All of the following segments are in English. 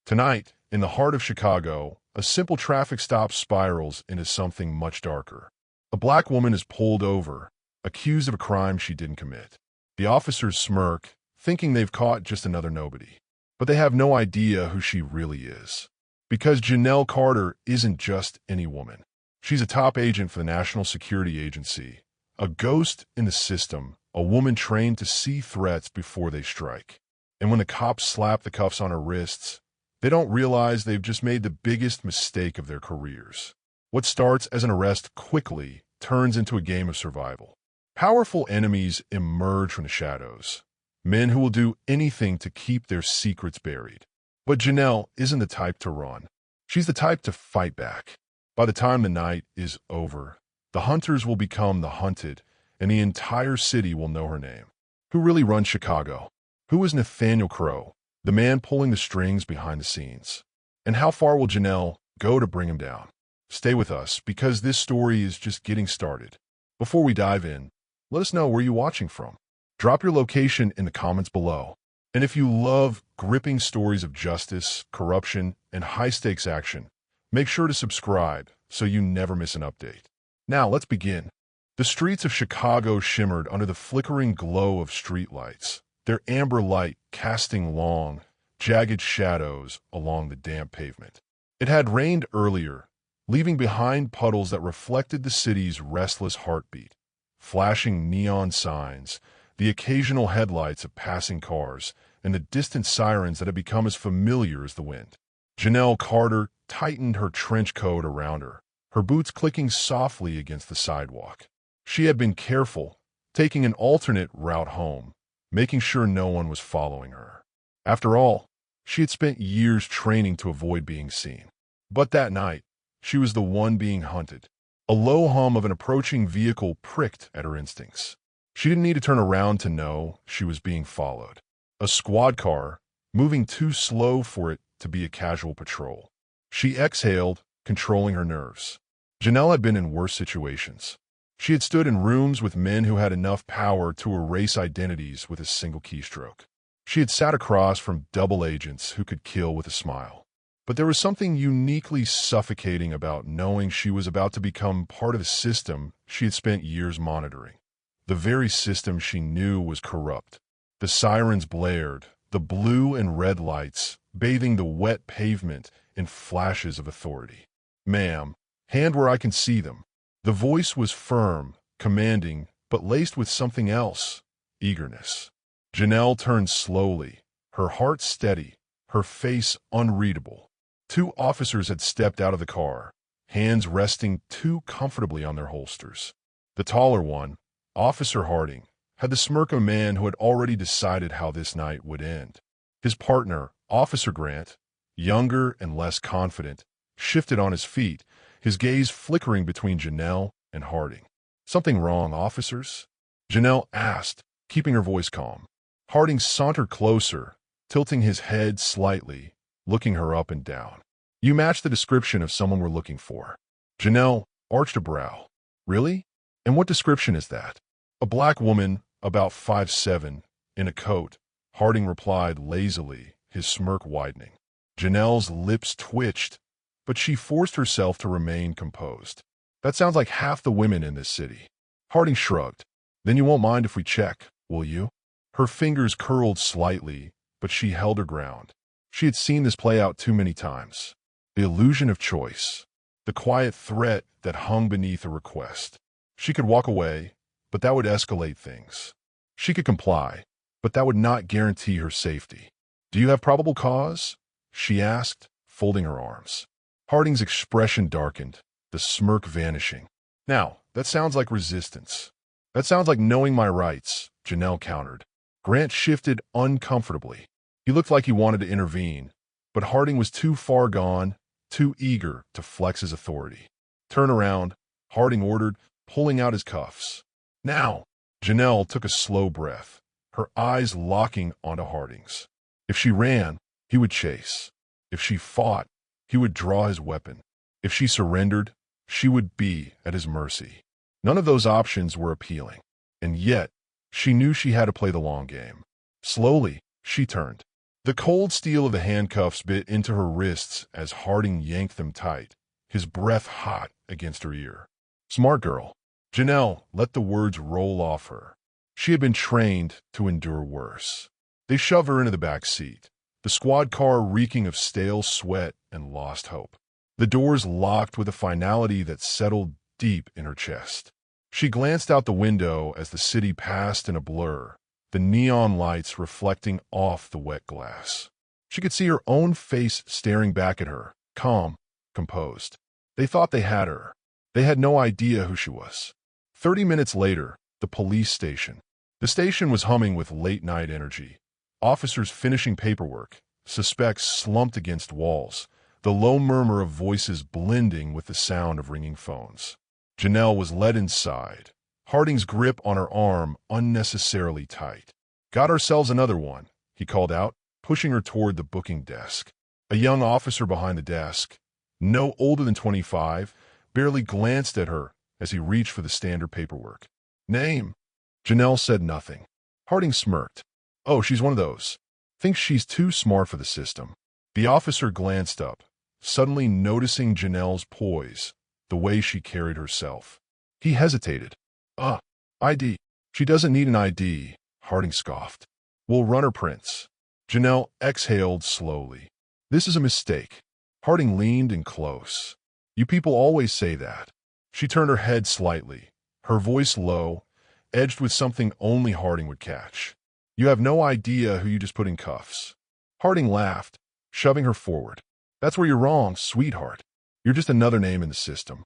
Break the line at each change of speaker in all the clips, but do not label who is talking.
Tonight, in the heart of Chicago, a simple traffic stop spirals into something much darker. A black woman is pulled over, accused of a crime she didn't commit. The officers smirk, thinking they've caught just another nobody. But they have no idea who she really is. Because Janelle Carter isn't just any woman. She's a top agent for the National Security Agency, a ghost in the system, a woman trained to see threats before they strike. And when the cops slap the cuffs on her wrists, they don't realize they've just made the biggest mistake of their careers. What starts as an arrest quickly turns into a game of survival. Powerful enemies emerge from the shadows, men who will do anything to keep their secrets buried. But Janelle isn't the type to run. She's the type to fight back. By the time the night is over, the hunters will become the hunted, and the entire city will know her name. Who really runs Chicago? Who is Nathaniel Crowe, the man pulling the strings behind the scenes? And how far will Janelle go to bring him down? Stay with us, because this story is just getting started. Before we dive in, let us know where you're watching from. Drop your location in the comments below. And if you love gripping stories of justice, corruption, and high-stakes action, make sure to subscribe so you never miss an update. Now, let's begin. The streets of Chicago shimmered under the flickering glow of streetlights, their amber light casting long, jagged shadows along the damp pavement. It had rained earlier, leaving behind puddles that reflected the city's restless heartbeat. Flashing neon signs, the occasional headlights of passing cars, and the distant sirens that had become as familiar as the wind. Janelle Carter tightened her trench coat around her, her boots clicking softly against the sidewalk. She had been careful, taking an alternate route home, making sure no one was following her. After all, she had spent years training to avoid being seen. But that night, she was the one being hunted. A low hum of an approaching vehicle pricked at her instincts. She didn't need to turn around to know she was being followed. A squad car, moving too slow for it to be a casual patrol. She exhaled, controlling her nerves. Janelle had been in worse situations. She had stood in rooms with men who had enough power to erase identities with a single keystroke. She had sat across from double agents who could kill with a smile. But there was something uniquely suffocating about knowing she was about to become part of a system she had spent years monitoring. The very system she knew was corrupt. The sirens blared, the blue and red lights bathing the wet pavement in flashes of authority. "Ma'am, hand where I can see them." The voice was firm, commanding, but laced with something else, eagerness. Janelle turned slowly, her heart steady, her face unreadable. Two officers had stepped out of the car, hands resting too comfortably on their holsters. The taller one, Officer Harding, had the smirk of a man who had already decided how this night would end. His partner, Officer Grant, younger and less confident, shifted on his feet, his gaze flickering between Janelle and Harding. "Something wrong, officers?" Janelle asked, keeping her voice calm. Harding sauntered closer, tilting his head slightly, looking her up and down. "You match the description of someone we're looking for." Janelle arched a brow. "Really? And what description is that?" "A black woman, about 5'7", in a coat," Harding replied lazily, his smirk widening. Janelle's lips twitched, but she forced herself to remain composed. "That sounds like half the women in this city." Harding shrugged. "Then you won't mind if we check, will you?" Her fingers curled slightly, but she held her ground. She had seen this play out too many times. The illusion of choice. The quiet threat that hung beneath a request. She could walk away, but that would escalate things. She could comply, but that would not guarantee her safety. "Do you have probable cause?" she asked, folding her arms. Harding's expression darkened, the smirk vanishing. "Now, that sounds like resistance." "That sounds like knowing my rights," Janelle countered. Grant shifted uncomfortably. He looked like he wanted to intervene, but Harding was too far gone, too eager to flex his authority. "Turn around," Harding ordered, pulling out his cuffs. "Now!" Janelle took a slow breath, her eyes locking onto Harding's. If she ran, he would chase. If she fought, he would draw his weapon. If she surrendered, she would be at his mercy. None of those options were appealing, and yet she knew she had to play the long game. Slowly, she turned. The cold steel of the handcuffs bit into her wrists as Harding yanked them tight, his breath hot against her ear. Smart girl. Janelle let the words roll off her. She had been trained to endure worse. They shoved her into the back seat, the squad car reeking of stale sweat and lost hope. The doors locked with a finality that settled deep in her chest. She glanced out the window as the city passed in a blur, the neon lights reflecting off the wet glass. She could see her own face staring back at her, calm, composed. They thought they had her. They had no idea who she was. 30 minutes later, the police station. The station was humming with late-night energy. Officers finishing paperwork, suspects slumped against walls, the low murmur of voices blending with the sound of ringing phones. Janelle was led inside, Harding's grip on her arm unnecessarily tight. Got ourselves another one, he called out, pushing her toward the booking desk. A young officer behind the desk, no older than 25, barely glanced at her as he reached for the standard paperwork. Name? Janelle said nothing. Harding smirked. Oh, she's one of those. Thinks she's too smart for the system. The officer glanced up, suddenly noticing Janelle's poise, the way she carried herself. He hesitated. ID. She doesn't need an ID, Harding scoffed. We'll run her prints. Janelle exhaled slowly. This is a mistake. Harding leaned in close. You people always say that. She turned her head slightly, her voice low, edged with something only Harding would catch. You have no idea who you just put in cuffs. Harding laughed, shoving her forward. That's where you're wrong, sweetheart. You're just another name in the system.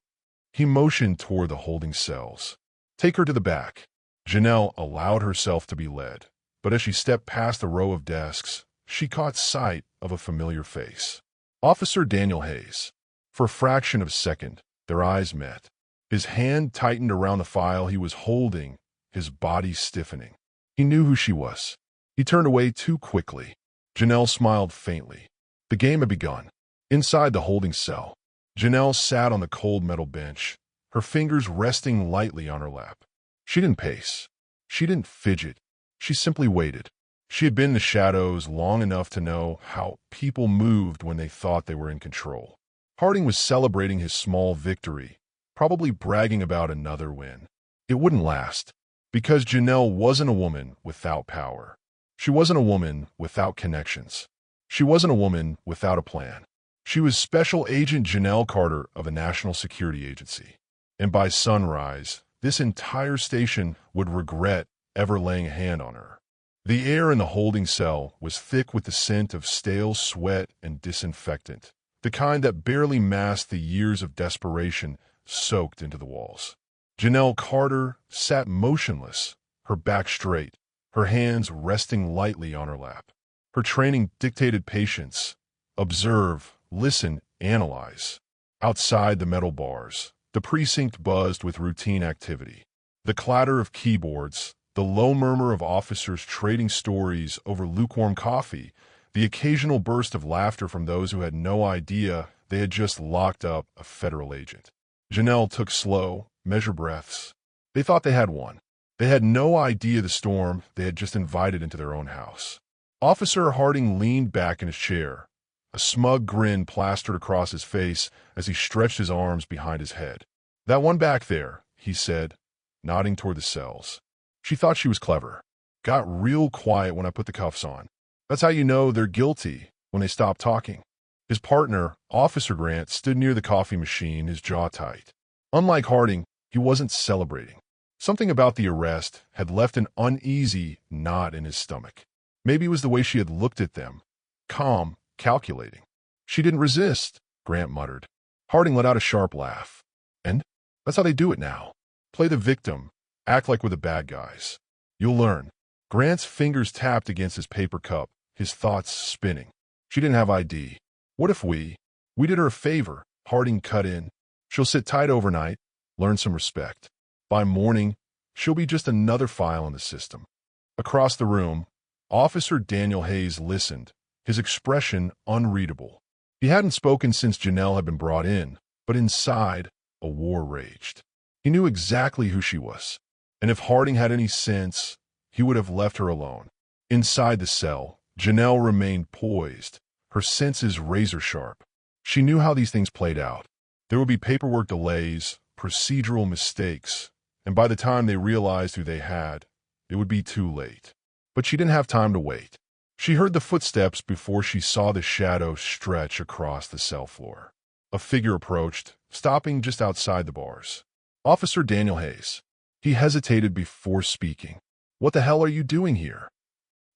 He motioned toward the holding cells. Take her to the back. Janelle allowed herself to be led, but as she stepped past the row of desks, she caught sight of a familiar face. Officer Daniel Hayes. For a fraction of a second, their eyes met. His hand tightened around the file he was holding, his body stiffening. He knew who she was. He turned away too quickly. Janelle smiled faintly. The game had begun. Inside the holding cell, Janelle sat on the cold metal bench, her fingers resting lightly on her lap. She didn't pace. She didn't fidget. She simply waited. She had been in the shadows long enough to know how people moved when they thought they were in control. Harding was celebrating his small victory, probably bragging about another win. It wouldn't last, because Janelle wasn't a woman without power. She wasn't a woman without connections. She wasn't a woman without a plan. She was Special Agent Janelle Carter of a national security agency. And by sunrise, this entire station would regret ever laying a hand on her. The air in the holding cell was thick with the scent of stale sweat and disinfectant, the kind that barely masked the years of desperation soaked into the walls. Janelle Carter sat motionless, her back straight, her hands resting lightly on her lap. Her training dictated patience. Observe, listen, analyze. Outside the metal bars, the precinct buzzed with routine activity. The clatter of keyboards, the low murmur of officers trading stories over lukewarm coffee, the occasional burst of laughter from those who had no idea they had just locked up a federal agent. Janelle took slow, measured breaths. They thought they had one. They had no idea the storm they had just invited into their own house. Officer Harding leaned back in his chair, a smug grin plastered across his face as he stretched his arms behind his head. That one back there, he said, nodding toward the cells. She thought she was clever. Got real quiet when I put the cuffs on. That's how you know they're guilty, when they stop talking. His partner, Officer Grant, stood near the coffee machine, his jaw tight. Unlike Harding, he wasn't celebrating. Something about the arrest had left an uneasy knot in his stomach. Maybe it was the way she had looked at them. Calm, calculating. She didn't resist, Grant muttered. Harding let out a sharp laugh. And that's how they do it now. Play the victim. Act like we're the bad guys. You'll learn. Grant's fingers tapped against his paper cup, his thoughts spinning. She didn't have ID. What if we did her a favor? Harding cut in. She'll sit tight overnight, learn some respect. By morning, she'll be just another file in the system. Across the room, Officer Daniel Hayes listened, his expression unreadable. He hadn't spoken since Janelle had been brought in, but inside, a war raged. He knew exactly who she was, and if Harding had any sense, he would have left her alone. Inside the cell, Janelle remained poised, her senses razor-sharp. She knew how these things played out. There would be paperwork delays, procedural mistakes, and by the time they realized who they had, it would be too late. But she didn't have time to wait. She heard the footsteps before she saw the shadow stretch across the cell floor. A figure approached, stopping just outside the bars. Officer Daniel Hayes. He hesitated before speaking. "What the hell are you doing here?"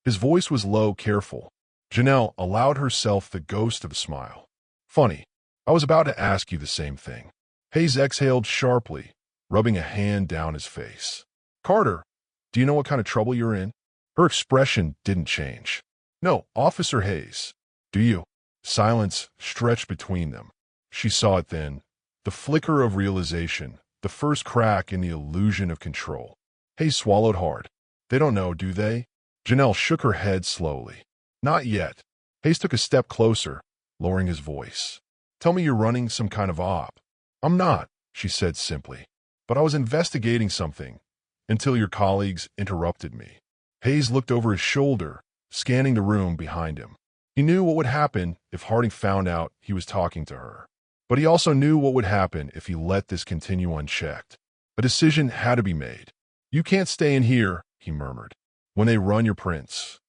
His voice was low, careful. Janelle allowed herself the ghost of a smile. "Funny. I was about to ask you the same thing." Hayes exhaled sharply, rubbing a hand down his face. "Carter, do you know what kind of trouble you're in?" Her expression didn't change. "No, Officer Hayes. Do you?" Silence stretched between them. She saw it then. The flicker of realization, the first crack in the illusion of control. Hayes swallowed hard. "They don't know, do they?" Janelle shook her head slowly. "Not yet." Hayes took a step closer, lowering his voice. "Tell me you're running some kind of op." "I'm not," she said simply. "But I was investigating something until your colleagues interrupted me." Hayes looked over his shoulder, scanning the room behind him. He knew what would happen if Harding found out he was talking to her. But he also knew what would happen if he let this continue unchecked. A decision had to be made. "You can't stay in here," he murmured. "When they run your prints."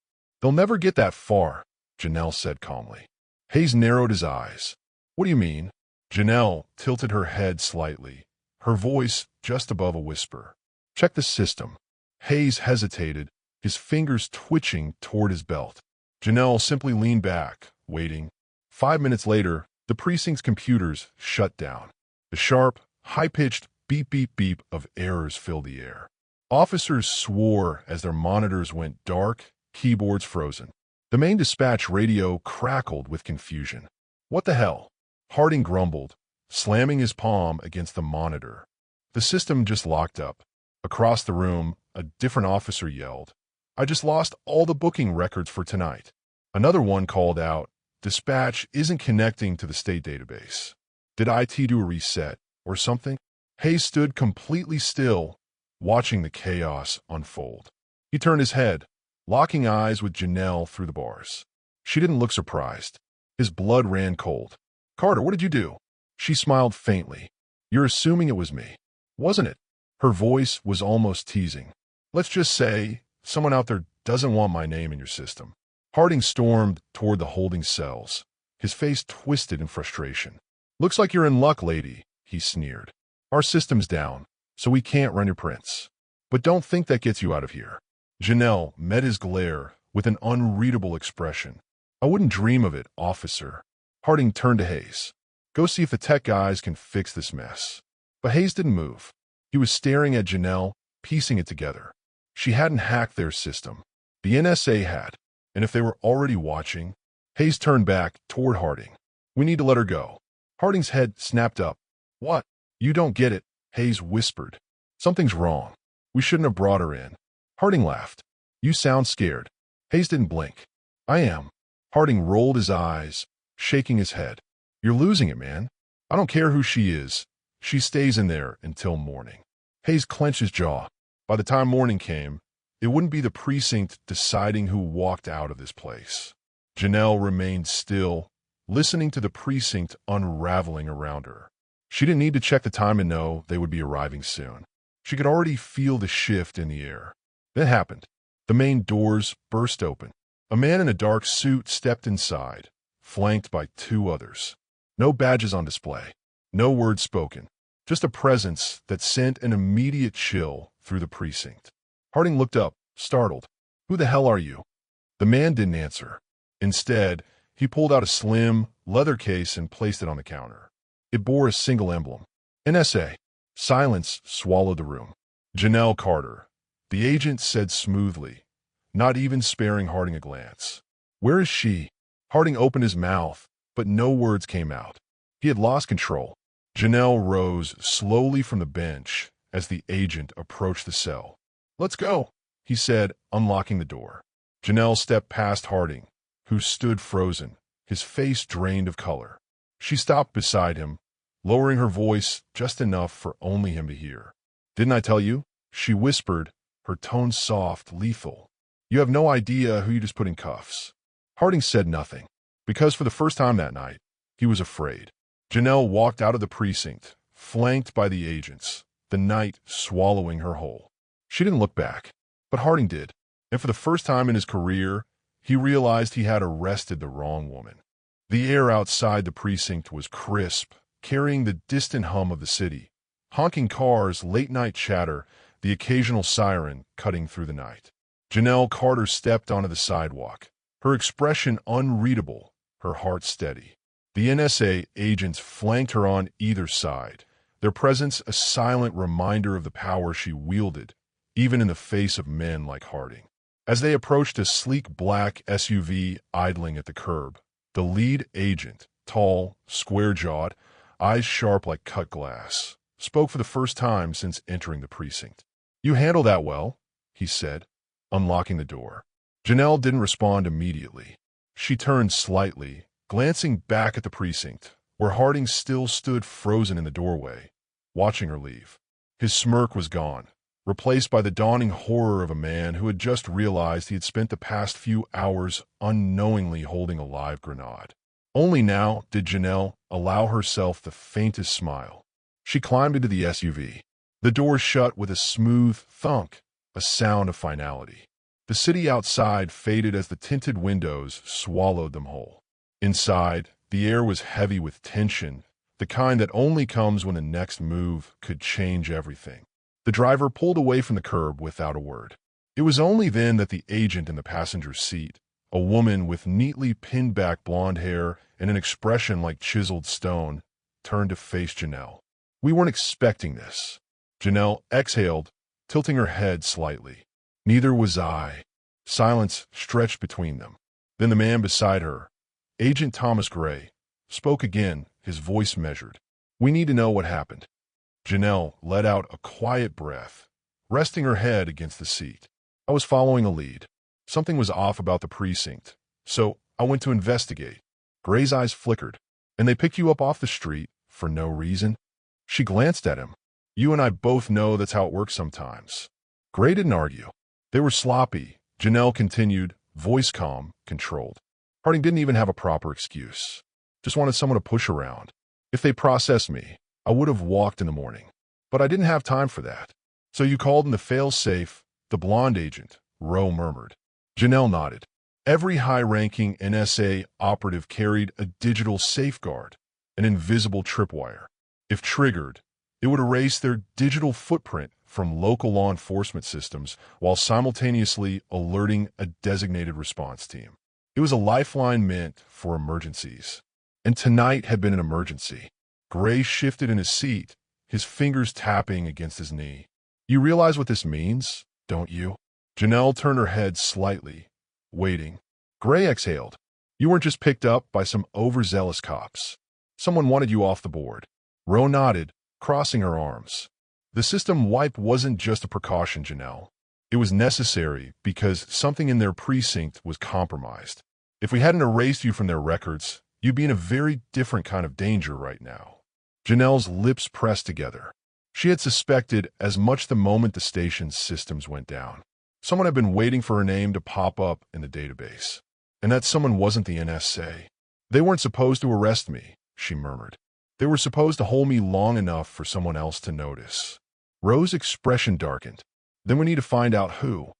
"They'll never get that far," Janelle said calmly. Hayes narrowed his eyes. "What do you mean?" Janelle tilted her head slightly, her voice just above a whisper. "Check the system." Hayes hesitated, his fingers twitching toward his belt. Janelle simply leaned back, waiting. 5 minutes later, the precinct's computers shut down. The sharp, high-pitched beep-beep-beep of errors filled the air. Officers swore as their monitors went dark, keyboards frozen. The main dispatch radio crackled with confusion. "What the hell?" Harding grumbled, slamming his palm against the monitor. "The system just locked up." Across the room, a different officer yelled, "I just lost all the booking records for tonight." Another one called out, "Dispatch isn't connecting to the state database. Did IT do a reset or something?" Hayes stood completely still, watching the chaos unfold. He turned his head, locking eyes with Janelle through the bars. She didn't look surprised. His blood ran cold. "Carter, what did you do?" She smiled faintly. "You're assuming it was me, wasn't it?" Her voice was almost teasing. "Let's just say someone out there doesn't want my name in your system." Harding stormed toward the holding cells, his face twisted in frustration. "Looks like you're in luck, lady," he sneered. "Our system's down, so we can't run your prints. But don't think that gets you out of here." Janelle met his glare with an unreadable expression. "I wouldn't dream of it, officer." Harding turned to Hayes. "Go see if the tech guys can fix this mess." But Hayes didn't move. He was staring at Janelle, piecing it together. She hadn't hacked their system. The NSA had. And if they were already watching, Hayes turned back toward Harding. "We need to let her go." Harding's head snapped up. "What? You don't get it," Hayes whispered. "Something's wrong. We shouldn't have brought her in." Harding laughed. "You sound scared." Hayes didn't blink. "I am." Harding rolled his eyes, shaking his head. "You're losing it, man. I don't care who she is. She stays in there until morning." Hayes clenched his jaw. By the time morning came, it wouldn't be the precinct deciding who walked out of this place. Janelle remained still, listening to the precinct unraveling around her. She didn't need to check the time to know they would be arriving soon. She could already feel the shift in the air. Then it happened. The main doors burst open. A man in a dark suit stepped inside, flanked by 2 others. No badges on display, no words spoken, just a presence that sent an immediate chill through the precinct. Harding looked up, startled. "Who the hell are you?" The man didn't answer. Instead, he pulled out a slim, leather case and placed it on the counter. It bore a single emblem. NSA. Silence swallowed the room. "Janelle Carter," the agent said smoothly, not even sparing Harding a glance. "Where is she?" Harding opened his mouth, but no words came out. He had lost control. Janelle rose slowly from the bench as the agent approached the cell. "Let's go," he said, unlocking the door. Janelle stepped past Harding, who stood frozen, his face drained of color. She stopped beside him, lowering her voice just enough for only him to hear. "Didn't I tell you?" she whispered, her tone soft, lethal. "You have no idea who you just put in cuffs." Harding said nothing, because for the first time that night, he was afraid. Janelle walked out of the precinct, flanked by the agents, the night swallowing her whole. She didn't look back, but Harding did, and for the first time in his career, he realized he had arrested the wrong woman. The air outside the precinct was crisp, carrying the distant hum of the city. Honking cars, late-night chatter, the occasional siren cutting through the night. Janelle Carter stepped onto the sidewalk, her expression unreadable, her heart steady. The NSA agents flanked her on either side, their presence a silent reminder of the power she wielded, even in the face of men like Harding. As they approached a sleek black SUV idling at the curb, the lead agent, tall, square-jawed, eyes sharp like cut glass, spoke for the first time since entering the precinct. "You handle that well," he said, unlocking the door. Janelle didn't respond immediately. She turned slightly, glancing back at the precinct, where Harding still stood frozen in the doorway, watching her leave. His smirk was gone, replaced by the dawning horror of a man who had just realized he had spent the past few hours unknowingly holding a live grenade. Only now did Janelle allow herself the faintest smile. She climbed into the SUV. The door shut with a smooth thunk, a sound of finality. The city outside faded as the tinted windows swallowed them whole. Inside, the air was heavy with tension, the kind that only comes when the next move could change everything. The driver pulled away from the curb without a word. It was only then that the agent in the passenger seat, a woman with neatly pinned-back blonde hair and an expression like chiseled stone, turned to face Janelle. "We weren't expecting this." Janelle exhaled, tilting her head slightly. "Neither was I." Silence stretched between them. Then the man beside her, Agent Thomas Gray, spoke again, his voice measured. "We need to know what happened." Janelle let out a quiet breath, resting her head against the seat. "I was following a lead. Something was off about the precinct, so I went to investigate." Gray's eyes flickered. "And they picked you up off the street for no reason?" She glanced at him. "You and I both know that's how it works sometimes." Gray didn't argue. "They were sloppy," Janelle continued, voice calm, controlled. "Harding didn't even have a proper excuse. Just wanted someone to push around. If they processed me, I would have walked in the morning. But I didn't have time for that. So you called in the fail-safe, the blonde agent," Rowe murmured. Janelle nodded. Every high-ranking NSA operative carried a digital safeguard, an invisible tripwire. If triggered, it would erase their digital footprint from local law enforcement systems while simultaneously alerting a designated response team. It was a lifeline meant for emergencies. And tonight had been an emergency. Gray shifted in his seat, his fingers tapping against his knee. "You realize what this means, don't you?" Janelle turned her head slightly, waiting. Gray exhaled. "You weren't just picked up by some overzealous cops. Someone wanted you off the board." Rowe nodded, crossing her arms. "The system wipe wasn't just a precaution, Janelle. It was necessary because something in their precinct was compromised. If we hadn't erased you from their records, you'd be in a very different kind of danger right now." Janelle's lips pressed together. She had suspected as much the moment the station's systems went down. Someone had been waiting for her name to pop up in the database. And that someone wasn't the NSA. "They weren't supposed to arrest me," she murmured. "They were supposed to hold me long enough for someone else to notice." Rowe's expression darkened. "Then we need to find out who."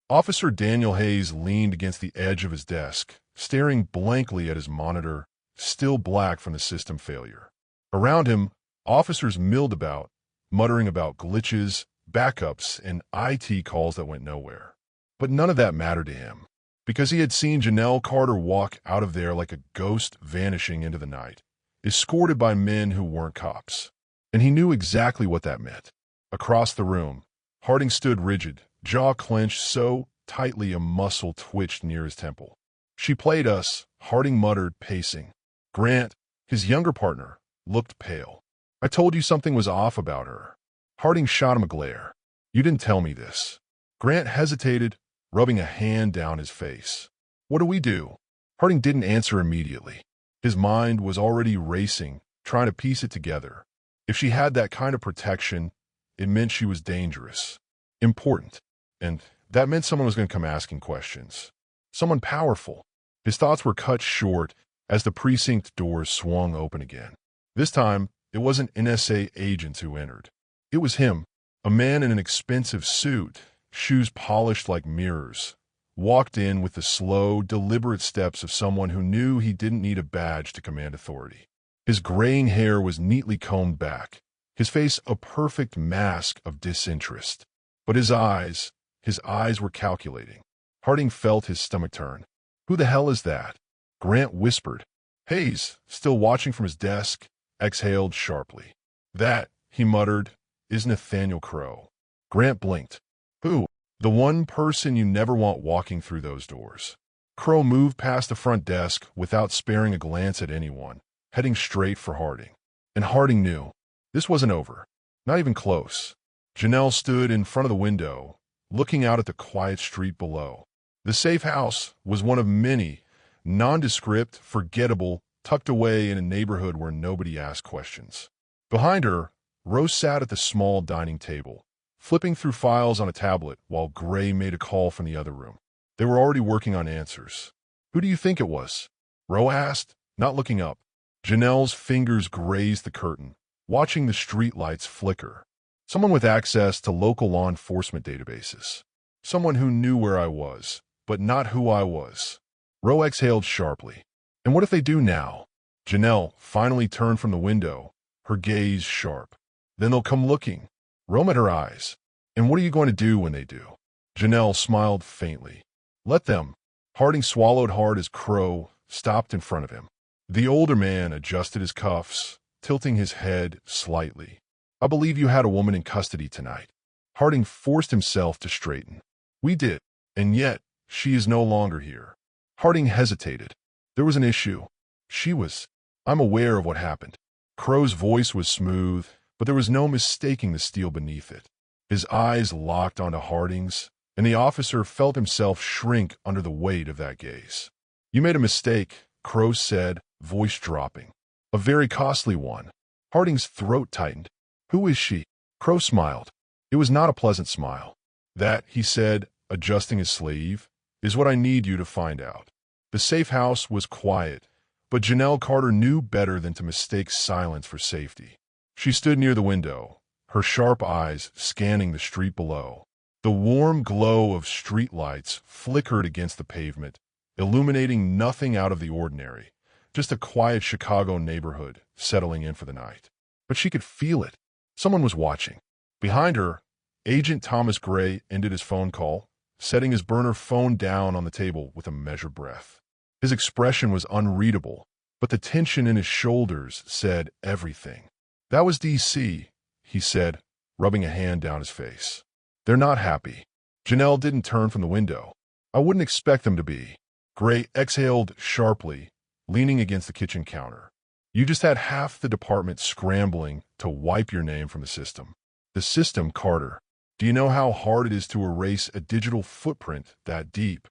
Officer Daniel Hayes leaned against the edge of his desk, staring blankly at his monitor, still black from the system failure. Around him, officers milled about, muttering about glitches, backups, and IT calls that went nowhere. But none of that mattered to him, because he had seen Janelle Carter walk out of there like a ghost vanishing into the night, escorted by men who weren't cops. And he knew exactly what that meant. Across the room, Harding stood rigid, jaw clenched so tightly a muscle twitched near his temple. "She played us," Harding muttered, pacing. Grant, his younger partner, looked pale. "I told you something was off about her." Harding shot him a glare. "You didn't tell me this." Grant hesitated, rubbing a hand down his face. "What do we do?" Harding didn't answer immediately. His mind was already racing, trying to piece it together. If she had that kind of protection, it meant she was dangerous, important, and that meant someone was going to come asking questions. Someone powerful. His thoughts were cut short as the precinct doors swung open again. This time, it wasn't NSA agents who entered. It was him, a man in an expensive suit, shoes polished like mirrors, walked in with the slow, deliberate steps of someone who knew he didn't need a badge to command authority. His graying hair was neatly combed back, his face a perfect mask of disinterest. But his eyes were calculating. Harding felt his stomach turn. "Who the hell is that?" Grant whispered. Hayes, still watching from his desk, exhaled sharply. "That," he muttered, "is Nathaniel Crowe." Grant blinked. "Who?" "The one person you never want walking through those doors." Crowe moved past the front desk without sparing a glance at anyone, heading straight for Harding. And Harding knew. This wasn't over. Not even close. Janelle stood in front of the window, looking out at the quiet street below. The safe house was one of many, nondescript, forgettable, tucked away in a neighborhood where nobody asked questions. Behind her, Rose sat at the small dining table, flipping through files on a tablet while Gray made a call from the other room. They were already working on answers. "Who do you think it was?" Rose asked, not looking up. Janelle's fingers grazed the curtain, watching the streetlights flicker. "Someone with access to local law enforcement databases. Someone who knew where I was, but not who I was." Rose exhaled sharply. "And what if they do now?" Janelle finally turned from the window, her gaze sharp. "Then they'll come looking." Rose met her eyes. "And what are you going to do when they do?" Janelle smiled faintly. "Let them." Harding swallowed hard as Crowe stopped in front of him. The older man adjusted his cuffs, tilting his head slightly. "I believe you had a woman in custody tonight." Harding forced himself to straighten. "We did, and yet she is no longer here." Harding hesitated. "There was an issue. She was. I'm aware of what happened." Crowe's voice was smooth, but there was no mistaking the steel beneath it. His eyes locked onto Harding's, and the officer felt himself shrink under the weight of that gaze. "You made a mistake," Crowe said, voice dropping. "A very costly one." Harding's throat tightened. "Who is she?" Crowe smiled. It was not a pleasant smile. "That," he said, adjusting his sleeve, "is what I need you to find out." The safe house was quiet, but Janelle Carter knew better than to mistake silence for safety. She stood near the window, her sharp eyes scanning the street below. The warm glow of streetlights flickered against the pavement, illuminating nothing out of the ordinary, just a quiet Chicago neighborhood settling in for the night. But she could feel it. Someone was watching. Behind her, Agent Thomas Gray ended his phone call, setting his burner phone down on the table with a measured breath. His expression was unreadable, but the tension in his shoulders said everything. "That was DC," he said, rubbing a hand down his face. "They're not happy." Janelle didn't turn from the window. "I wouldn't expect them to be." Gray exhaled sharply, leaning against the kitchen counter. "You just had half the department scrambling to wipe your name from the system." "The system, Carter. Do you know how hard it is to erase a digital footprint that deep?"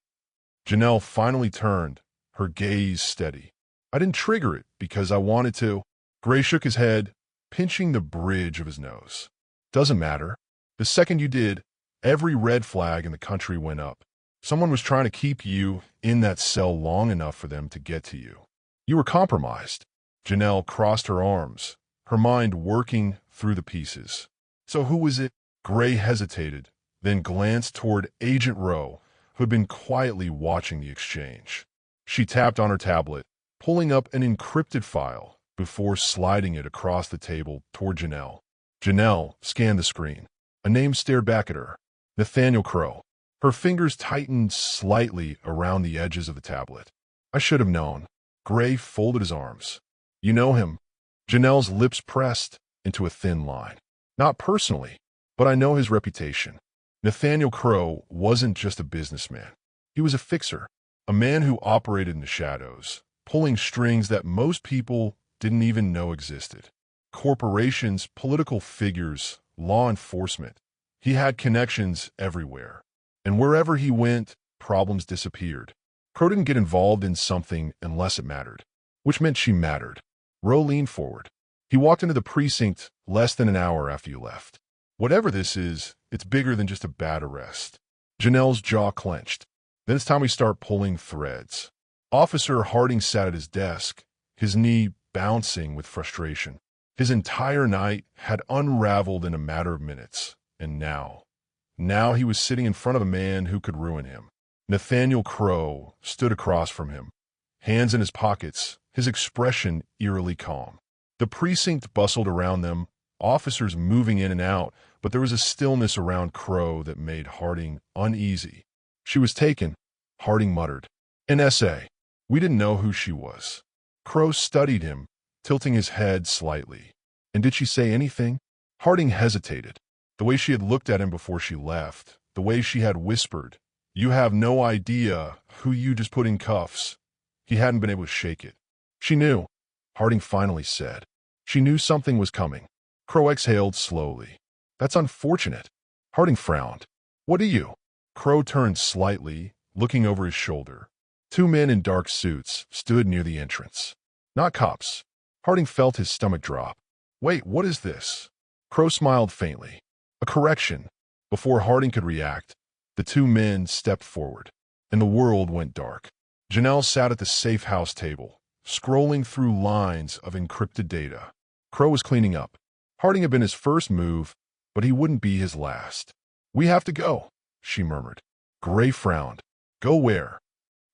Janelle finally turned, her gaze steady. "I didn't trigger it because I wanted to." Gray shook his head, pinching the bridge of his nose. "Doesn't matter. The second you did, every red flag in the country went up. Someone was trying to keep you in that cell long enough for them to get to you. You were compromised." Janelle crossed her arms, her mind working through the pieces. "So who was it?" Gray hesitated, then glanced toward Agent Rowe, who had been quietly watching the exchange. She tapped on her tablet, pulling up an encrypted file before sliding it across the table toward Janelle. Janelle scanned the screen. A name stared back at her. Nathaniel Crowe. Her fingers tightened slightly around the edges of the tablet. "I should have known." Gray folded his arms. "You know him?" Janelle's lips pressed into a thin line. "Not personally, but I know his reputation." Nathaniel Crowe wasn't just a businessman. He was a fixer, a man who operated in the shadows, pulling strings that most people didn't even know existed. Corporations, political figures, law enforcement. He had connections everywhere. And wherever he went, problems disappeared. Crowe didn't get involved in something unless it mattered, which meant she mattered. Rowe leaned forward. "He walked into the precinct less than an hour after you left. Whatever this is, it's bigger than just a bad arrest." Janelle's jaw clenched. "Then it's time we start pulling threads." Officer Harding sat at his desk, his knee bouncing with frustration. His entire night had unraveled in a matter of minutes, and now he was sitting in front of a man who could ruin him. Nathaniel Crowe stood across from him, hands in his pockets, his expression eerily calm. The precinct bustled around them, officers moving in and out, but there was a stillness around Crowe that made Harding uneasy. "She was taken," Harding muttered. "NSA. We didn't know who she was." Crowe studied him, tilting his head slightly. "And did she say anything?" Harding hesitated. The way she had looked at him before she left, the way she had whispered, "You have no idea who you just put in cuffs." He hadn't been able to shake it. "She knew," Harding finally said. "She knew something was coming." Crowe exhaled slowly. "That's unfortunate." Harding frowned. "What do you?" Crowe turned slightly, looking over his shoulder. Two men in dark suits stood near the entrance. Not cops. Harding felt his stomach drop. "Wait, what is this?" Crowe smiled faintly. "A correction." Before Harding could react, the two men stepped forward, and the world went dark. Janelle sat at the safe house table, scrolling through lines of encrypted data. Crowe was cleaning up. Harding had been his first move, but he wouldn't be his last. "We have to go," she murmured. Gray frowned. "Go where?"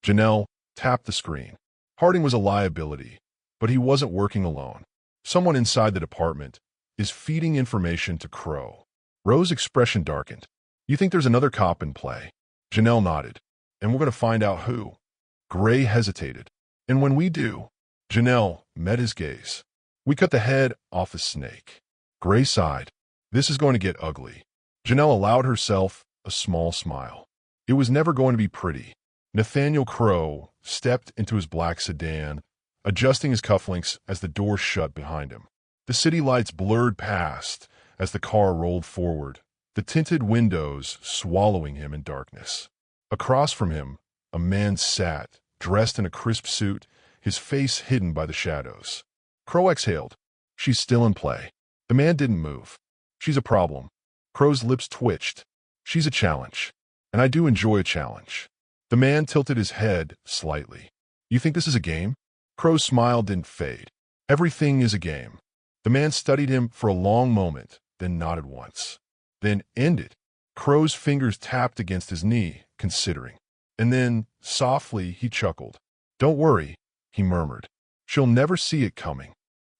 Janelle tapped the screen. Harding was a liability, but he wasn't working alone. Someone inside the department is feeding information to Crowe. Rose's expression darkened. "You think there's another cop in play?" Janelle nodded. "And we're going to find out who." Gray hesitated. "And when we do," Janelle met his gaze, "we cut the head off a snake." Gray sighed. "This is going to get ugly." Janelle allowed herself a small smile. It was never going to be pretty. Nathaniel Crowe stepped into his black sedan, adjusting his cufflinks as the door shut behind him. The city lights blurred past as the car rolled forward, the tinted windows swallowing him in darkness. Across from him, a man sat, dressed in a crisp suit, his face hidden by the shadows. Crowe exhaled. "She's still in play." The man didn't move. "She's a problem." Crowe's lips twitched. "She's a challenge. And I do enjoy a challenge." The man tilted his head slightly. "You think this is a game?" Crowe's smile didn't fade. "Everything is a game." The man studied him for a long moment, then nodded once. Then ended. Crowe's fingers tapped against his knee, considering. And then, softly, he chuckled. "Don't worry," he murmured. "She'll never see it coming."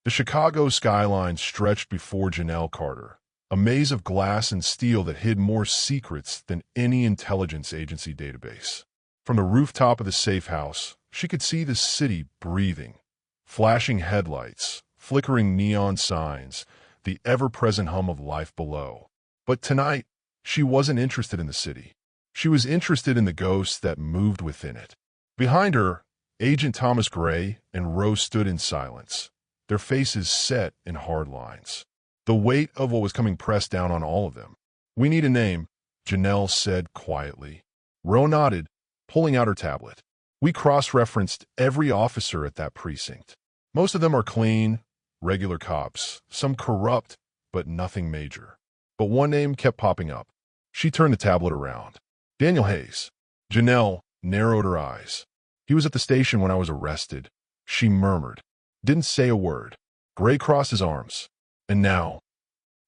The Chicago skyline stretched before Janelle Carter, a maze of glass and steel that hid more secrets than any intelligence agency database. From the rooftop of the safe house, she could see the city breathing. Flashing headlights, flickering neon signs, the ever-present hum of life below. But tonight, she wasn't interested in the city. She was interested in the ghosts that moved within it. Behind her, Agent Thomas Gray and Rose stood in silence, their faces set in hard lines. The weight of what was coming pressed down on all of them. "We need a name," Janelle said quietly. Rose nodded, pulling out her tablet. "We cross-referenced every officer at that precinct. Most of them are clean, regular cops, some corrupt, but nothing major. But one name kept popping up." She turned the tablet around. "Daniel Hayes." Janelle narrowed her eyes. "He was at the station when I was arrested," she murmured. Didn't say a word. Gray crossed his arms. "And now?"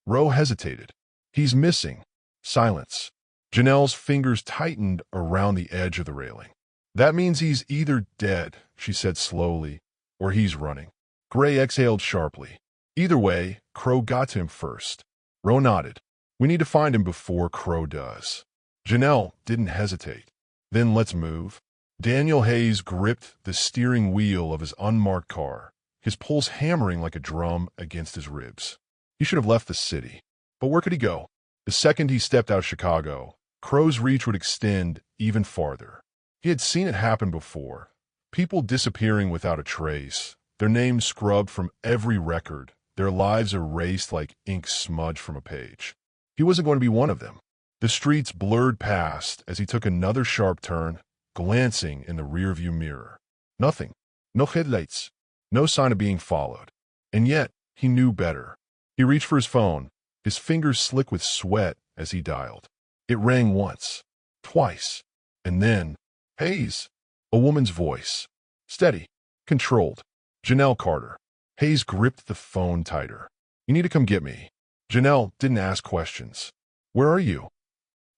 Rose hesitated. "He's missing." Silence. Janelle's fingers tightened around the edge of the railing. "That means he's either dead," she said slowly, "or he's running." Gray exhaled sharply. "Either way, Crowe got to him first." Rose nodded. "We need to find him before Crowe does." Janelle didn't hesitate. "Then let's move." Daniel Hayes gripped the steering wheel of his unmarked car, his pulse hammering like a drum against his ribs. He should have left the city. But where could he go? The second he stepped out of Chicago, Crowe's reach would extend even farther. He had seen it happen before. People disappearing without a trace, their names scrubbed from every record, their lives erased like ink smudged from a page. He wasn't going to be one of them. The streets blurred past as he took another sharp turn, glancing in the rearview mirror. Nothing. No headlights. No sign of being followed. And yet, he knew better. He reached for his phone, his fingers slick with sweat as he dialed. It rang once, twice, and then, "Hayes," a woman's voice. Steady. Controlled. Janelle Carter. Hayes gripped the phone tighter. You need to come get me. Janelle didn't ask questions. Where are you?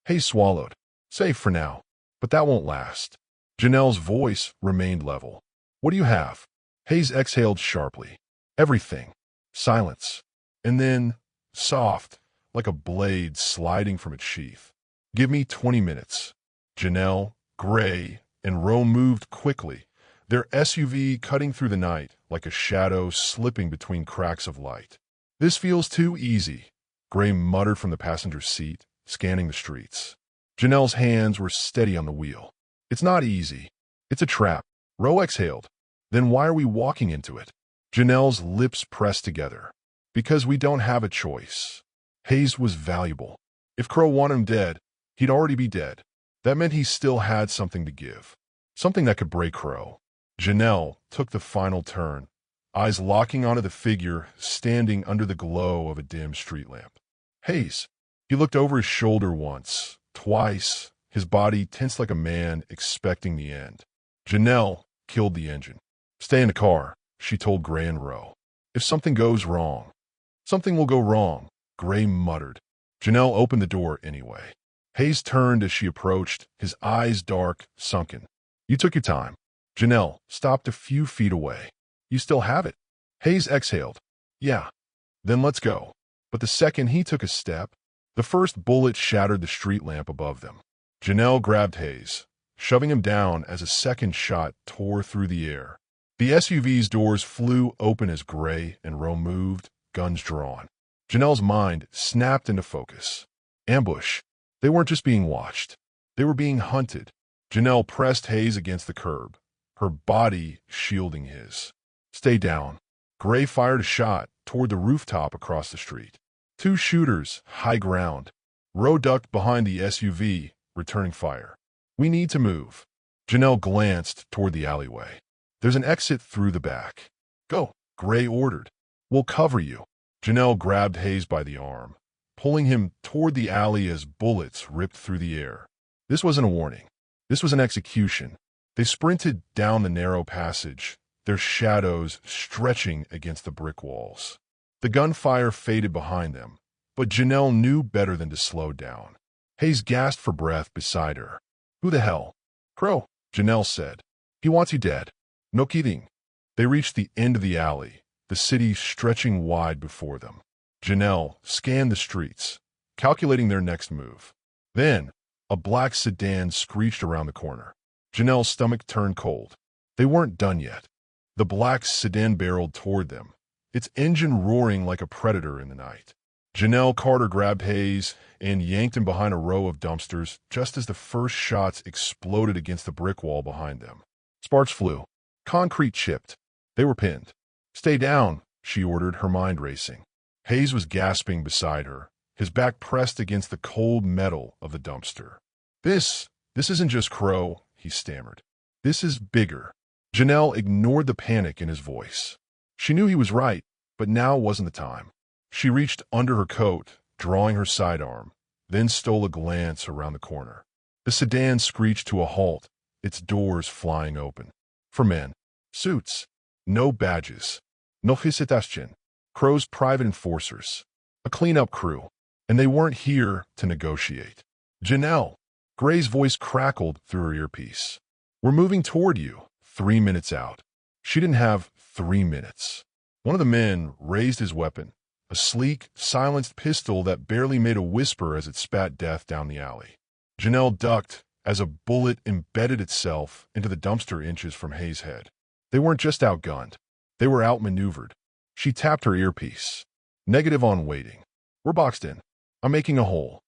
Hayes swallowed. Safe for now. But that won't last. Janelle's voice remained level. What do you have? Hayes exhaled sharply. Everything. Silence. And then, soft, like a blade sliding from its sheath. Give me 20 minutes. Janelle, Gray, and Roe moved quickly, their SUV cutting through the night like a shadow slipping between cracks of light. This feels too easy, Gray muttered from the passenger seat, scanning the streets. Janelle's hands were steady on the wheel. It's not easy. It's a trap. Roe exhaled. Then why are we walking into it? Janelle's lips pressed together. Because we don't have a choice. Hayes was valuable. If Crow wanted him dead, he'd already be dead. That meant he still had something to give. Something that could break Crow. Janelle took the final turn, eyes locking onto the figure standing under the glow of a dim street lamp. Hayes. He looked over his shoulder once, twice, his body tense like a man expecting the end. Janelle killed the engine. Stay in the car, she told Gray and Roe. If something goes wrong, something will go wrong, Gray muttered. Janelle opened the door anyway. Hayes turned as she approached, his eyes dark, sunken. You took your time. Janelle stopped a few feet away. You still have it. Hayes exhaled. Yeah. Then let's go. But the second he took a step, the first bullet shattered the street lamp above them. Janelle grabbed Hayes, shoving him down as a second shot tore through the air. The SUV's doors flew open as Gray and Roe moved, guns drawn. Janelle's mind snapped into focus. Ambush. They weren't just being watched. They were being hunted. Janelle pressed Hayes against the curb, her body shielding his. Stay down. Gray fired a shot toward the rooftop across the street. Two shooters, high ground. Roe ducked behind the SUV, returning fire. We need to move. Janelle glanced toward the alleyway. There's an exit through the back. Go, Gray ordered. We'll cover you. Janelle grabbed Hayes by the arm, pulling him toward the alley as bullets ripped through the air. This wasn't a warning. This was an execution. They sprinted down the narrow passage, their shadows stretching against the brick walls. The gunfire faded behind them, but Janelle knew better than to slow down. Hayes gasped for breath beside her. Who the hell? Crow, Janelle said. He wants you dead. No kidding. They reached the end of the alley, the city stretching wide before them. Janelle scanned the streets, calculating their next move. Then, a black sedan screeched around the corner. Janelle's stomach turned cold. They weren't done yet. The black sedan barreled toward them, its engine roaring like a predator in the night. Janelle Carter grabbed Hayes and yanked him behind a row of dumpsters just as the first shots exploded against the brick wall behind them. Sparks flew. Concrete chipped. They were pinned. Stay down, she ordered, her mind racing. Hayes was gasping beside her, his back pressed against the cold metal of the dumpster. This isn't just Crow, he stammered. This is bigger. Janelle ignored the panic in his voice. She knew he was right, but now wasn't the time. She reached under her coat, drawing her sidearm, then stole a glance around the corner. The sedan screeched to a halt, its doors flying open. For men. Suits. No badges. No hesitation. Crow's private enforcers. A cleanup crew. And they weren't here to negotiate. Janelle. Gray's voice crackled through her earpiece. We're moving toward you, 3 minutes out. She didn't have 3 minutes. One of the men raised his weapon, a sleek, silenced pistol that barely made a whisper as it spat death down the alley. Janelle ducked as a bullet embedded itself into the dumpster inches from Hayes' head. They weren't just outgunned. They were outmaneuvered. She tapped her earpiece. Negative on waiting. We're boxed in. I'm making a hole.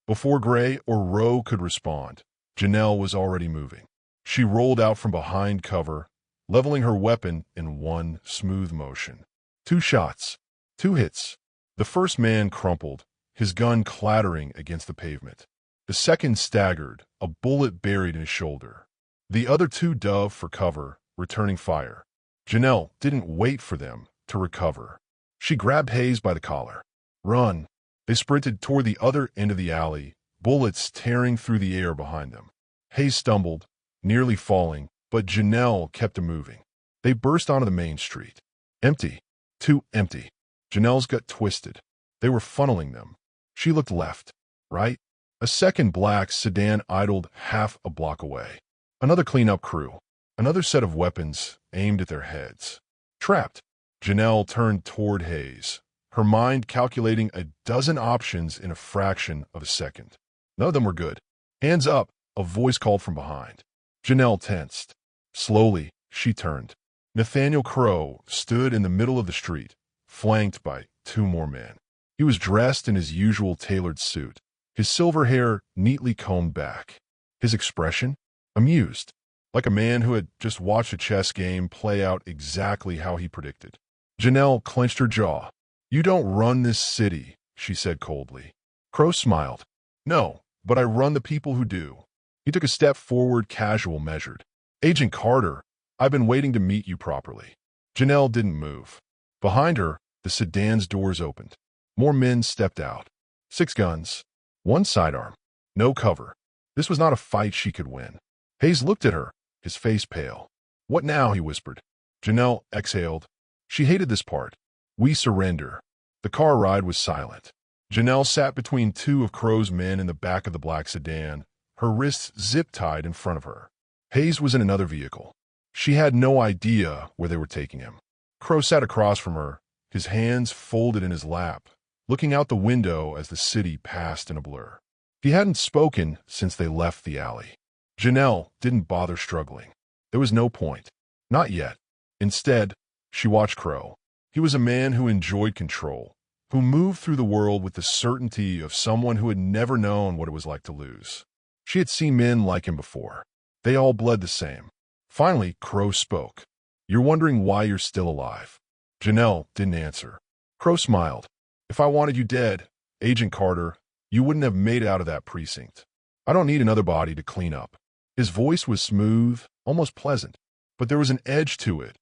Before Gray or Roe could respond, Janelle was already moving. She rolled out from behind cover, leveling her weapon in one smooth motion. 2 shots. 2 hits. The first man crumpled, his gun clattering against the pavement. The second staggered, a bullet buried in his shoulder. The other 2 dove for cover, returning fire. Janelle didn't wait for them to recover. She grabbed Hayes by the collar. Run. They sprinted toward the other end of the alley, bullets tearing through the air behind them. Hayes stumbled, nearly falling, but Janelle kept moving. They burst onto the main street. Empty. Too empty. Janelle's gut twisted. They were funneling them. She looked left, right. A second black sedan idled half a block away. Another cleanup crew. Another set of weapons aimed at their heads. Trapped. Janelle turned toward Hayes, her mind calculating a dozen options in a fraction of a second. None of them were good. Hands up, a voice called from behind. Janelle tensed. Slowly, she turned. Nathaniel Crow stood in the middle of the street, flanked by two more men. He was dressed in his usual tailored suit, his silver hair neatly combed back. His expression? Amused, like a man who had just watched a chess game play out exactly how he predicted. Janelle clenched her jaw. You don't run this city, she said coldly. Crow smiled. No, but I run the people who do. He took a step forward, casual, measured. Agent Carter, I've been waiting to meet you properly. Janelle didn't move. Behind her, the sedan's doors opened. More men stepped out. 6 guns. 1 sidearm. No cover. This was not a fight she could win. Hayes looked at her, his face pale. What now? He whispered. Janelle exhaled. She hated this part. We surrender. The car ride was silent. Janelle sat between 2 of Crow's men in the back of the black sedan, her wrists zip-tied in front of her. Hayes was in another vehicle. She had no idea where they were taking him. Crow sat across from her, his hands folded in his lap, looking out the window as the city passed in a blur. He hadn't spoken since they left the alley. Janelle didn't bother struggling. There was no point. Not yet. Instead, she watched Crow. He was a man who enjoyed control, who moved through the world with the certainty of someone who had never known what it was like to lose. She had seen men like him before. They all bled the same. Finally, Crow spoke. You're wondering why you're still alive. Janelle didn't answer. Crow smiled. If I wanted you dead, Agent Carter, you wouldn't have made it out of that precinct. I don't need another body to clean up. His voice was smooth, almost pleasant, but there was an edge to it,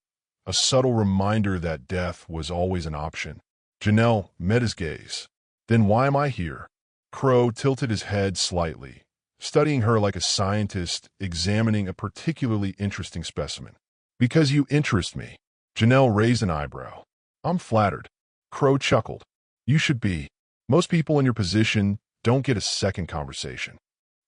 a subtle reminder that death was always an option. Janelle met his gaze. Then why am I here? Crow tilted his head slightly, studying her like a scientist examining a particularly interesting specimen. Because you interest me. Janelle raised an eyebrow. I'm flattered. Crow chuckled. You should be. Most people in your position don't get a second conversation.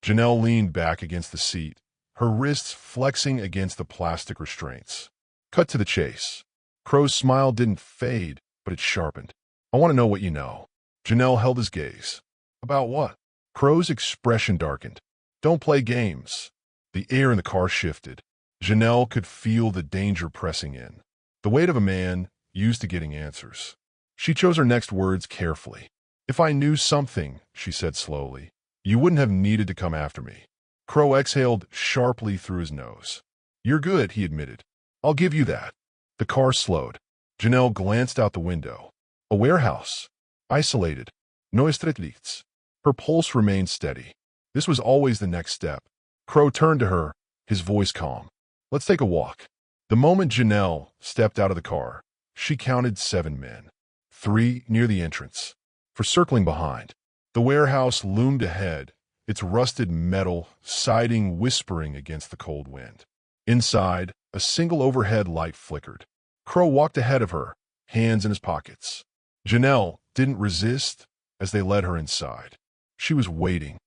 Janelle leaned back against the seat, her wrists flexing against the plastic restraints. Cut to the chase. Crow's smile didn't fade, but it sharpened. I want to know what you know. Janelle held his gaze. About what? Crow's expression darkened. Don't play games. The air in the car shifted. Janelle could feel the danger pressing in, the weight of a man used to getting answers. She chose her next words carefully. If I knew something, she said slowly, you wouldn't have needed to come after me. Crow exhaled sharply through his nose. You're good, he admitted. I'll give you that. The car slowed. Janelle glanced out the window. A warehouse. Isolated. No estrellitas. Her pulse remained steady. This was always the next step. Crow turned to her, his voice calm. Let's take a walk. The moment Janelle stepped out of the car, she counted 7 men. 3 near the entrance. 4 circling behind. The warehouse loomed ahead, its rusted metal siding whispering against the cold wind. Inside, a single overhead light flickered. Crow walked ahead of her, hands in his pockets. Janelle didn't resist as they led her inside. She was waiting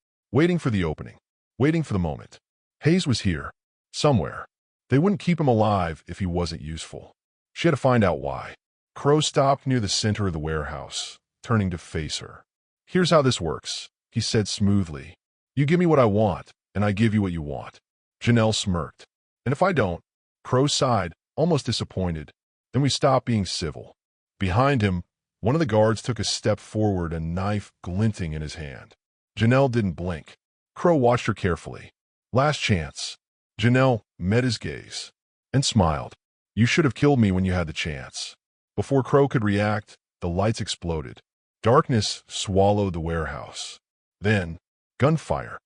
for the opening, waiting for the moment. Hayes was here, somewhere. They wouldn't keep him alive if he wasn't useful. She had to find out why. Crow stopped near the center of the warehouse, turning to face her. Here's how this works, he said smoothly. You give me what I want, and I give you what you want. Janelle smirked. And if I don't? Crow sighed, almost disappointed. Then we stopped being civil. Behind him, one of the guards took a step forward, a knife glinting in his hand. Janelle didn't blink. Crow watched her carefully. Last chance. Janelle met his gaze and smiled. You should have killed me when you had the chance. Before Crow could react, the lights exploded. Darkness swallowed the warehouse. Then, gunfire.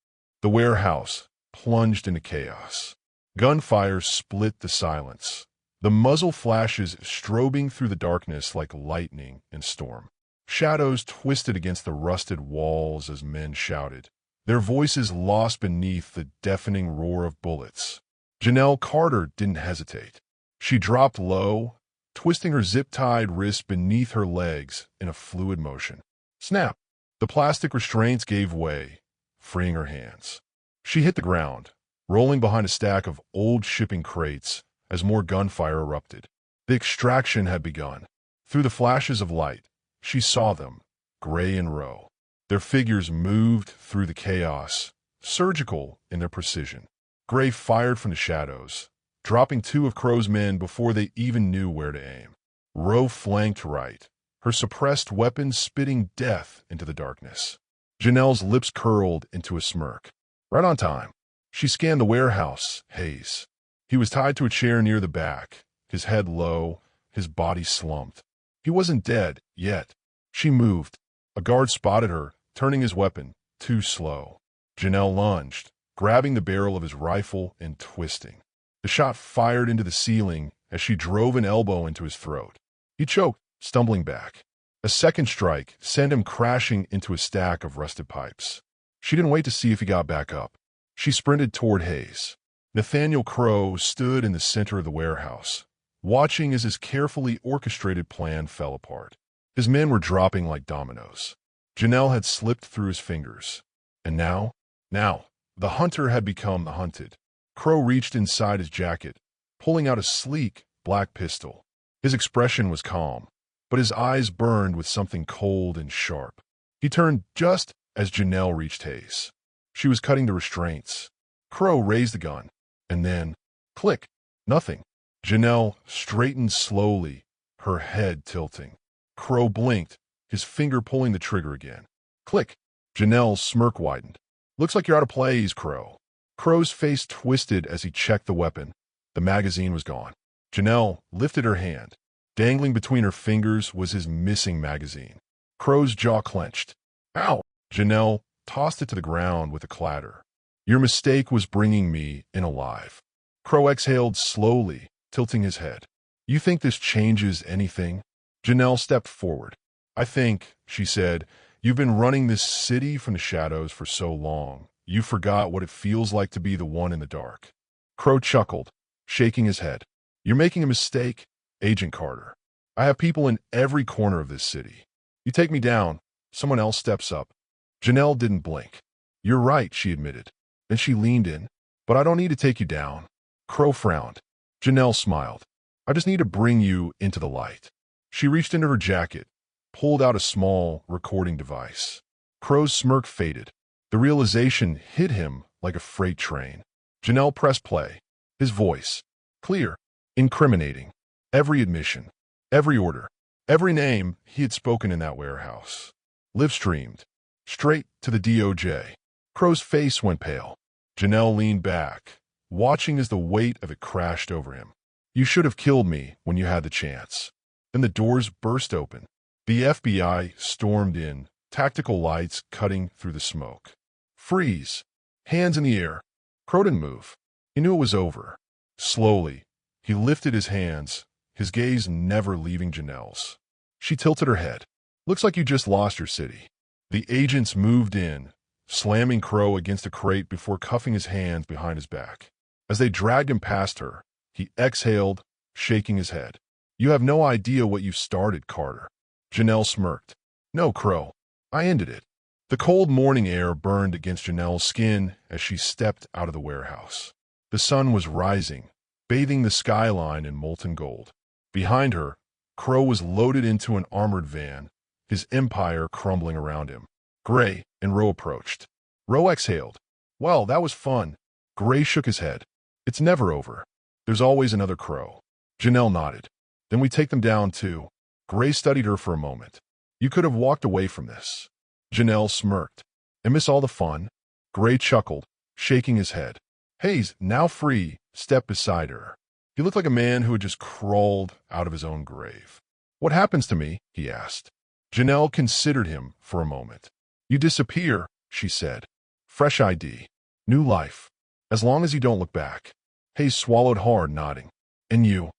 The warehouse plunged into chaos. Gunfire split the silence. The muzzle flashes strobing through the darkness like lightning in storm. Shadows twisted against the rusted walls as men shouted, their voices lost beneath the deafening roar of bullets. Janelle Carter didn't hesitate. She dropped low, twisting her zip-tied wrist beneath her legs in a fluid motion. Snap! The plastic restraints gave way, freeing her hands. She hit the ground, rolling behind a stack of old shipping crates as more gunfire erupted. The extraction had begun. Through the flashes of light, she saw them, Gray and Rowe. Their figures moved through the chaos, surgical in their precision. Gray fired from the shadows, dropping two of Crow's men before they even knew where to aim. Rowe flanked right, her suppressed weapon spitting death into the darkness. Janelle's lips curled into a smirk. Right on time. She scanned the warehouse, Hayes. He was tied to a chair near the back, his head low, his body slumped. He wasn't dead, yet. She moved. A guard spotted her, turning his weapon, too slow. Janelle lunged, grabbing the barrel of his rifle and twisting. The shot fired into the ceiling as she drove an elbow into his throat. He choked, stumbling back. A second strike sent him crashing into a stack of rusted pipes. She didn't wait to see if he got back up. She sprinted toward Hayes. Nathaniel Crow stood in the center of the warehouse, watching as his carefully orchestrated plan fell apart. His men were dropping like dominoes. Janelle had slipped through his fingers. And now, the hunter had become the hunted. Crow reached inside his jacket, pulling out a sleek, black pistol. His expression was calm, but his eyes burned with something cold and sharp. He turned just as Janelle reached Hayes. She was cutting the restraints. Crow raised the gun, and then, click, nothing. Janelle straightened slowly, her head tilting. Crow blinked, his finger pulling the trigger again. Click. Janelle's smirk widened. Looks like you're out of plays, Crow. Crow's face twisted as he checked the weapon. The magazine was gone. Janelle lifted her hand. Dangling between her fingers was his missing magazine. Crow's jaw clenched. Ow! Janelle tossed it to the ground with a clatter. Your mistake was bringing me in alive. Crow exhaled slowly, tilting his head. You think this changes anything? Janelle stepped forward. I think, she said, you've been running this city from the shadows for so long, you forgot what it feels like to be the one in the dark. Crow chuckled, shaking his head. You're making a mistake, Agent Carter. I have people in every corner of this city. You take me down, someone else steps up. Janelle didn't blink. You're right, she admitted. Then she leaned in. But I don't need to take you down. Crow frowned. Janelle smiled. I just need to bring you into the light. She reached into her jacket, pulled out a small recording device. Crow's smirk faded. The realization hit him like a freight train. Janelle pressed play. His voice, clear, incriminating. Every admission, every order, every name he had spoken in that warehouse. Live-streamed, straight to the DOJ. Crow's face went pale. Janelle leaned back, watching as the weight of it crashed over him. You should have killed me when you had the chance. Then the doors burst open. The FBI stormed in, tactical lights cutting through the smoke. Freeze! Hands in the air. Crow didn't move. He knew it was over. Slowly, he lifted his hands, his gaze never leaving Janelle's. She tilted her head. Looks like you just lost your city. The agents moved in, slamming Crow against a crate before cuffing his hands behind his back. As they dragged him past her, he exhaled, shaking his head. You have no idea what you've started, Carter. Janelle smirked. No, Crow. I ended it. The cold morning air burned against Janelle's skin as she stepped out of the warehouse. The sun was rising, bathing the skyline in molten gold. Behind her, Crow was loaded into an armored van, his empire crumbling around him. Gray and Rowe approached. Rowe exhaled. Well, that was fun. Gray shook his head. It's never over. There's always another Crow. Janelle nodded. Then we take them down, too. Gray studied her for a moment. You could have walked away from this. Janelle smirked. And miss all the fun? Gray chuckled, shaking his head. Hayes, now free, stepped beside her. He looked like a man who had just crawled out of his own grave. What happens to me? He asked. Janelle considered him for a moment. You disappear, she said. Fresh ID. New life. As long as you don't look back. Hayes swallowed hard, nodding. And you?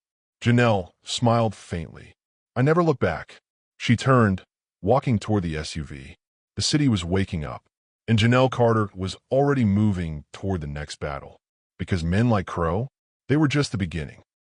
Janelle smiled faintly. I never look back. She turned, walking toward the SUV. The city was waking up, and Janelle Carter was already moving toward the next battle. Because men like Crow, they were just the beginning.